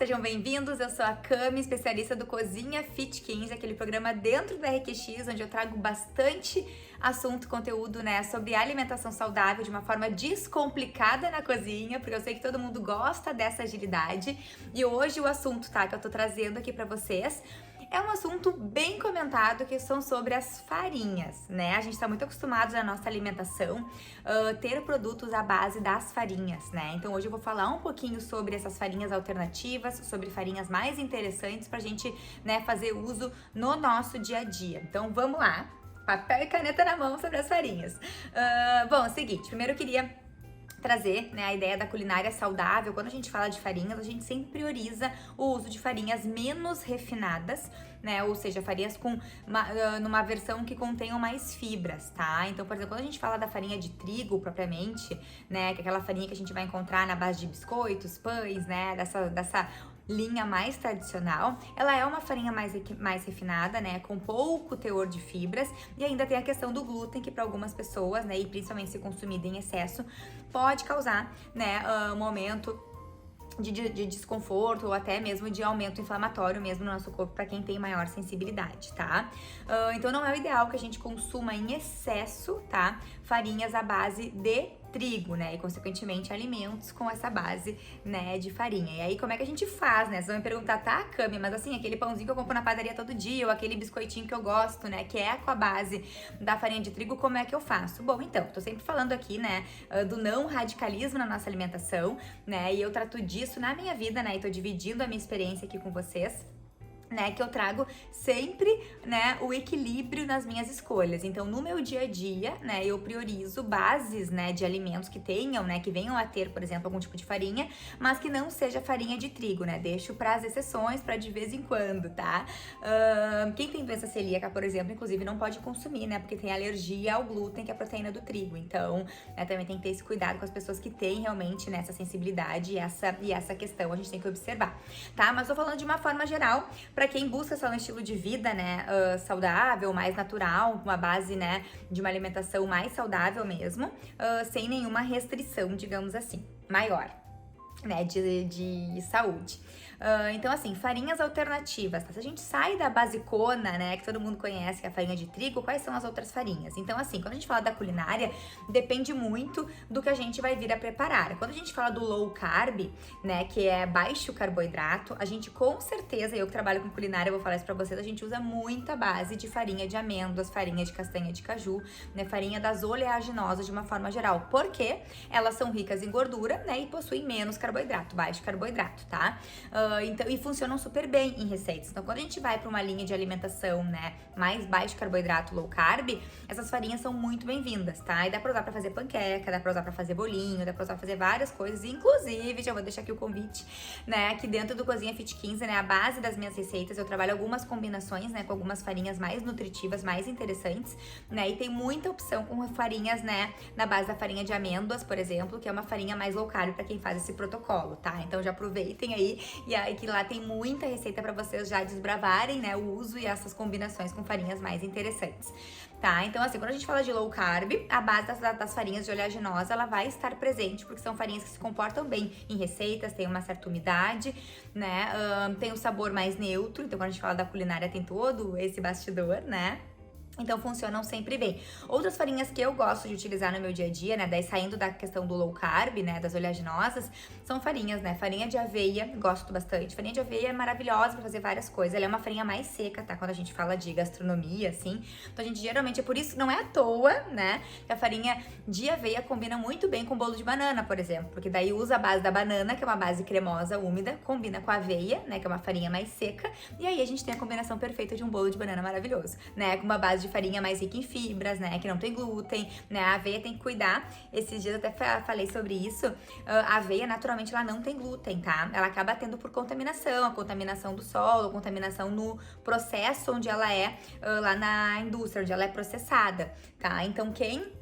sejam bem-vindos. Eu sou a Cami, especialista do Cozinha Fit 15, aquele programa dentro do RQX, onde eu trago bastante assunto, conteúdo, né, sobre alimentação saudável de uma forma descomplicada na cozinha, porque eu sei que todo mundo gosta dessa agilidade. E hoje o assunto, tá, que eu tô trazendo aqui pra vocês é um assunto bem comentado, que são sobre as farinhas, né? A gente tá muito acostumado na nossa alimentação ter produtos à base das farinhas, né? Então hoje eu vou falar um pouquinho sobre essas farinhas alternativas, sobre farinhas mais interessantes pra gente, né, fazer uso no nosso dia a dia. Então vamos lá, papel e caneta na mão sobre as farinhas. Bom, é o seguinte, primeiro eu queria trazer, né, a ideia da culinária saudável. Quando a gente fala de farinhas, a gente sempre prioriza o uso de farinhas menos refinadas, né, ou seja, farinhas com numa versão que contenham mais fibras, tá? Então, por exemplo, quando a gente fala da farinha de trigo propriamente, né, que é aquela farinha que a gente vai encontrar na base de biscoitos, pães, né, dessa linha mais tradicional, ela é uma farinha mais refinada, né, com pouco teor de fibras, e ainda tem a questão do glúten, que para algumas pessoas, né, e principalmente se consumido em excesso, pode causar, né, um aumento de desconforto ou até mesmo de aumento inflamatório mesmo no nosso corpo para quem tem maior sensibilidade, tá? Então não é o ideal que a gente consuma em excesso, tá? Farinhas à base de trigo, né? E consequentemente alimentos com essa base, né, de farinha. E aí como é que a gente faz, né? Vocês vão me perguntar, tá, Cami, mas assim, aquele pãozinho que eu compro na padaria todo dia, ou aquele biscoitinho que eu gosto, né, que é com a base da farinha de trigo, como é que eu faço? Bom, então, tô sempre falando aqui, né, do não radicalismo na nossa alimentação, né? E eu trato disso na minha vida, né? E tô dividindo a minha experiência aqui com vocês, né, que eu trago sempre, né, o equilíbrio nas minhas escolhas. Então, no meu dia a dia, né, eu priorizo bases, né, de alimentos que tenham, né, que venham a ter, por exemplo, algum tipo de farinha, mas que não seja farinha de trigo, né, deixo para as exceções, para de vez em quando, tá? Quem tem doença celíaca, por exemplo, inclusive não pode consumir, né, porque tem alergia ao glúten, que é a proteína do trigo. Então, né, também tem que ter esse cuidado com as pessoas que têm realmente, né, essa sensibilidade e essa questão a gente tem que observar, tá? Mas tô falando de uma forma geral, para quem busca só um estilo de vida, né, saudável, mais natural, uma base, né, de uma alimentação mais saudável mesmo, sem nenhuma restrição, digamos assim, maior, né, de saúde. Então, assim, farinhas alternativas, tá? Se a gente sai da basicona, né, que todo mundo conhece, que é a farinha de trigo, quais são as outras farinhas? Então, assim, quando a gente fala da culinária, depende muito do que a gente vai vir a preparar. Quando a gente fala do low carb, né, que é baixo carboidrato, a gente com certeza, eu que trabalho com culinária, eu vou falar isso pra vocês, a gente usa muita base de farinha de amêndoas, farinha de castanha de caju, né, farinha das oleaginosas de uma forma geral, porque elas são ricas em gordura, né, e possuem menos carboidrato, baixo carboidrato, tá? Então, e funcionam super bem em receitas. Então, quando a gente vai para uma linha de alimentação, né, mais baixo carboidrato, low carb, essas farinhas são muito bem-vindas, tá? E dá pra usar pra fazer panqueca, dá pra usar pra fazer bolinho, dá pra usar pra fazer várias coisas. Inclusive, já vou deixar aqui o convite, né, aqui dentro do Cozinha Fit 15, né, a base das minhas receitas, eu trabalho algumas combinações, né, com algumas farinhas mais nutritivas, mais interessantes, né, e tem muita opção com farinhas, né, na base da farinha de amêndoas, por exemplo, que é uma farinha mais low carb pra quem faz esse protocolo, tá? Então, já aproveitem aí e aí que lá tem muita receita para vocês já desbravarem, né, o uso e essas combinações com farinhas mais interessantes, tá? Então, assim, quando a gente fala de low carb, a base das farinhas de oleaginosa, ela vai estar presente, porque são farinhas que se comportam bem em receitas, tem uma certa umidade, né, tem um sabor mais neutro, então quando a gente fala da culinária tem todo esse bastidor, né? Então funcionam sempre bem. Outras farinhas que eu gosto de utilizar no meu dia a dia, né, daí saindo da questão do low carb, né, das oleaginosas, são farinhas, né, farinha de aveia, gosto bastante. Farinha de aveia é maravilhosa pra fazer várias coisas, ela é uma farinha mais seca, tá, quando a gente fala de gastronomia, assim. Então a gente geralmente, é por isso, não é à toa, né, que a farinha de aveia combina muito bem com bolo de banana, por exemplo, porque daí usa a base da banana, que é uma base cremosa, úmida, combina com a aveia, né, que é uma farinha mais seca, e aí a gente tem a combinação perfeita de um bolo de banana maravilhoso, né, com uma base de farinha mais rica em fibras, né, que não tem glúten, né, a aveia tem que cuidar. Esses dias eu até falei sobre isso. A aveia, naturalmente, ela não tem glúten, tá? Ela acaba tendo por contaminação, a contaminação do solo, a contaminação no processo onde ela é, lá na indústria, onde ela é processada, tá? Então, quem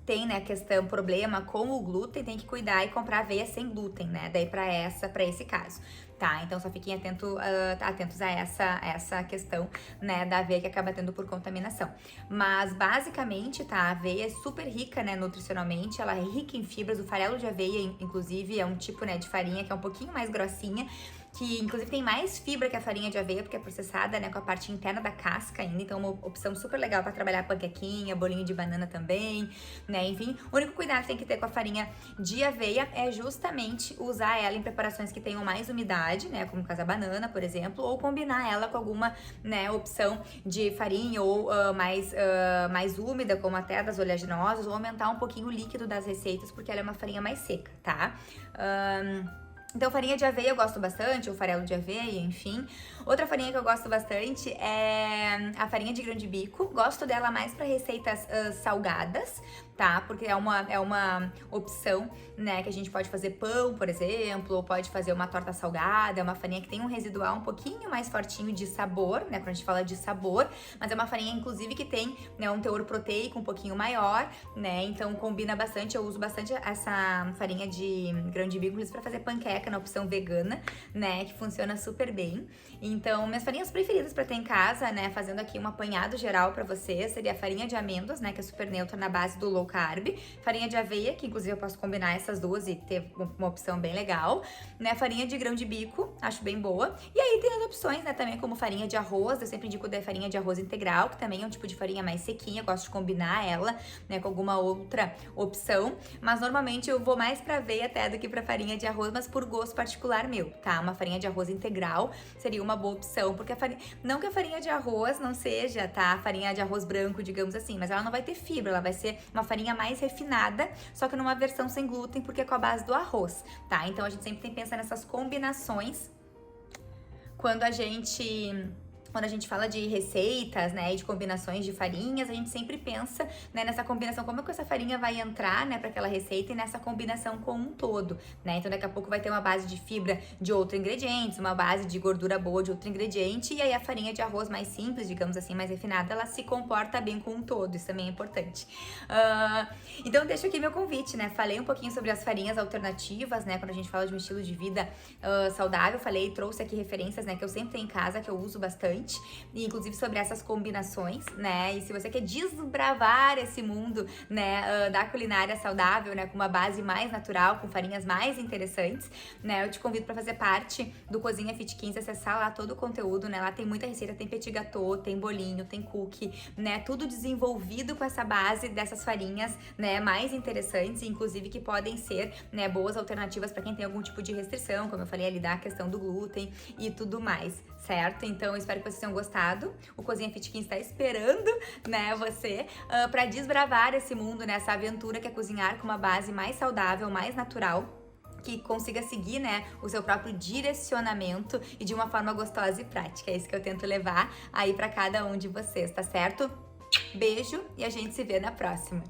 tem, né, questão, problema com o glúten, tem que cuidar e comprar aveia sem glúten, né, daí pra esse caso, tá? Então só fiquem atentos a essa questão, né, da aveia que acaba tendo por contaminação. Mas basicamente, tá, a aveia é super rica, né, nutricionalmente, ela é rica em fibras, o farelo de aveia, inclusive, é um tipo, né, de farinha que é um pouquinho mais grossinha, que inclusive tem mais fibra que a farinha de aveia, porque é processada, né, com a parte interna da casca ainda, então uma opção super legal para trabalhar panquequinha, bolinho de banana também, né, enfim. O único cuidado que tem que ter com a farinha de aveia é justamente usar ela em preparações que tenham mais umidade, né, como no caso a banana, por exemplo, ou combinar ela com alguma, né, opção de farinha ou mais úmida, como até a das oleaginosas, ou aumentar um pouquinho o líquido das receitas, porque ela é uma farinha mais seca, tá? Então, farinha de aveia eu gosto bastante, ou farelo de aveia, enfim. Outra farinha que eu gosto bastante é a farinha de grão de bico. Gosto dela mais para receitas salgadas, tá? Porque é uma opção, né, que a gente pode fazer pão, por exemplo, ou pode fazer uma torta salgada. É uma farinha que tem um residual um pouquinho mais fortinho de sabor, né, quando a gente fala de sabor, mas é uma farinha, inclusive, que tem, né, um teor proteico um pouquinho maior, né, então combina bastante. Eu uso bastante essa farinha de grão de bico para fazer panqueca na opção vegana, né, que funciona super bem. Então, minhas farinhas preferidas para ter em casa, né, fazendo aqui um apanhado geral para vocês, seria a farinha de amêndoas, né, que é super neutra na base do low carb, farinha de aveia, que inclusive eu posso combinar essas duas e ter uma opção bem legal, né, farinha de grão de bico, acho bem boa. E aí tem as opções, né, também como farinha de arroz, eu sempre indico da farinha de arroz integral, que também é um tipo de farinha mais sequinha, eu gosto de combinar ela, né, com alguma outra opção, mas normalmente eu vou mais pra aveia até do que pra farinha de arroz, mas por gosto particular meu, tá? Uma farinha de arroz integral seria uma boa opção, porque não que a farinha de arroz não seja, tá? Farinha de arroz branco, digamos assim, mas ela não vai ter fibra, ela vai ser uma farinha mais refinada, só que numa versão sem glúten, porque é com a base do arroz, tá? Então a gente sempre tem que pensar nessas combinações quando a gente fala de receitas, né, e de combinações de farinhas, a gente sempre pensa, né, nessa combinação, como é que essa farinha vai entrar, né, para aquela receita e nessa combinação como um todo, né? Então daqui a pouco vai ter uma base de fibra de outro ingrediente, uma base de gordura boa de outro ingrediente, e aí a farinha de arroz mais simples, digamos assim, mais refinada, ela se comporta bem com um todo, isso também é importante. Então deixo aqui meu convite, né? Falei um pouquinho sobre as farinhas alternativas, né, quando a gente fala de um estilo de vida saudável, trouxe aqui referências, né, que eu sempre tenho em casa, que eu uso bastante, e inclusive sobre essas combinações, né? E se você quer desbravar esse mundo, né, da culinária saudável, né, com uma base mais natural, com farinhas mais interessantes, né, eu te convido para fazer parte do Cozinha Fit 15, acessar lá todo o conteúdo, né? Lá tem muita receita, tem petit gâteau, tem bolinho, tem cookie, né? Tudo desenvolvido com essa base dessas farinhas, né, mais interessantes, inclusive que podem ser, né, boas alternativas para quem tem algum tipo de restrição, como eu falei ali da questão do glúten e tudo mais, certo? Então eu espero que vocês tenham gostado. O Cozinha Fit 15 está esperando, né, você para desbravar esse mundo, né, essa aventura que é cozinhar com uma base mais saudável, mais natural, que consiga seguir, né, o seu próprio direcionamento e de uma forma gostosa e prática. É isso que eu tento levar aí para cada um de vocês, tá certo? Beijo e a gente se vê na próxima.